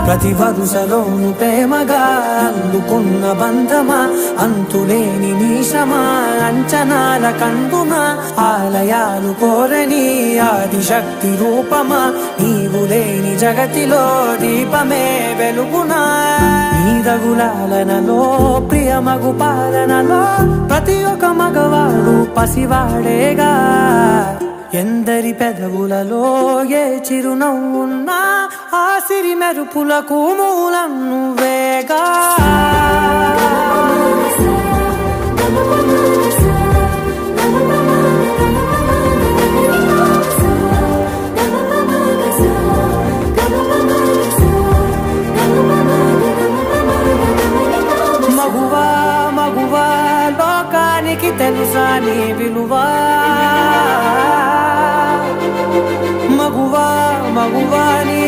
ప్రతి వరుసలోను ప్రేమగా అందుకున్న బంధమా అంతులేని నీశమా అంచనాల కందున ఆలయాలు కోరని ఆదిశక్తి రూపమా నీవు లేని జగతిలో దీపమే వెలుగునా నీదగులాలనలో ప్రియమగు పాలనలో ప్రతి ఒక్క మగవాడు పసివాడేగా ఎందరి పెదవులలో ఏ చిరునవ్వున్నా ఆ సిరి మెరుపులకు మూలం నువ్వేగా మగువా మగువా లోకానికి తెలుసా నీ విలువా మగువా మగువా నీ